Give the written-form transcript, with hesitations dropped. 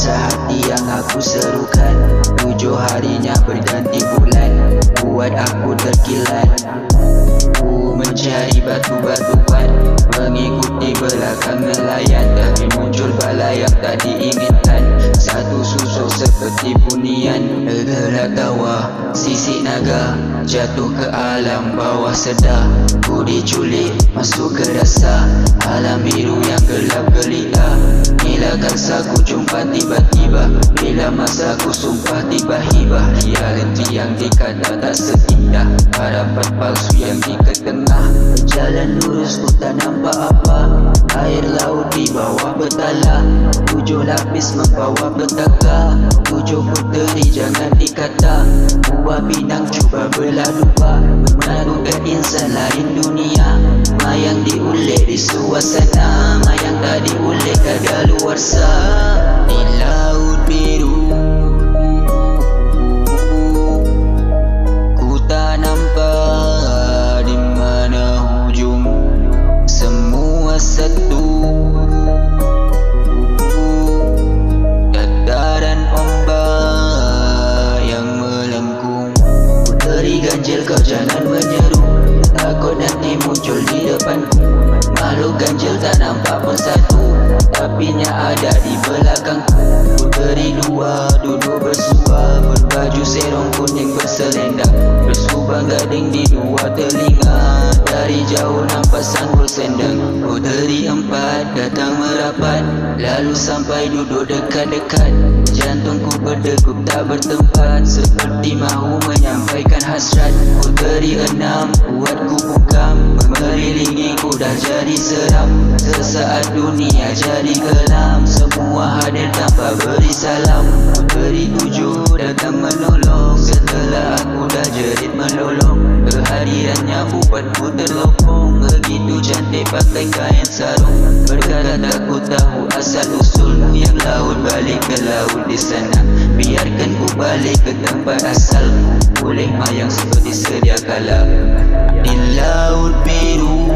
Rasa hati yang aku serukan, 7 harinya berganti bulan, buat aku terkilat. Ku mencari batu-batu kuat, mengikuti belakang nelayan, tapi muncul bala yang tak diinginkan. Satu susuk seperti bunian, bergerak tawa, sisik naga, jatuh ke alam bawah sedar. Ku diculik, masuk ke dasar alam biru yang gelap gelita. Bila karsa ku jumpa tiba-tiba, bila masa ku sumpah tiba hibah. Realiti yang dikata tak seindah harapan palsu yang diketengah. Jalan lurus ku tak nampak apa, air laut di bawah bertala. 7 lapis membawa petaka, 7 puteri jangan dikata. Buah pinang cuba belah lupa, menaklukkan insan lain dunia. Mayang diulik di suasana, mayang tak diulik kadaluarsa. Di laut biru ku tak nampak di mana hujung, semua satu. Dataran ombak yang melengkung, puteri ganjil kau jangan menyeru, takut nanti muncul di depanku. Makhluk ganjil tak nampak pun satu, tapi nya ada di belakangku. Puteri dua duduk bersua, berbaju serong kuning berselendang, bersubang gading di dua telinga. Dari jauh nampak sanggul sendang. Puteri 4 datang merapat, lalu sampai duduk dekat-dekat. Jantungku berdegup tak bertempat, seperti mahu menyampaikan hasrat. Puteri 6 buat ku bungkam, mengelilingi ku dah jadi seram. Sesaat dunia jadi kelam, semua hadir tanpa beri salam. Puteri 7 datang menolong, setelah aku dah jerit melolong. Kehadirannya buatku terlopong, begitu cantik pakai kain sarung. Berkata tak ku tahu asal usulmu, yang laut balik ke laut di sana. Biarkan ku balik ke tempat asalku, boleh mayang seperti sedia kala. Di laut biru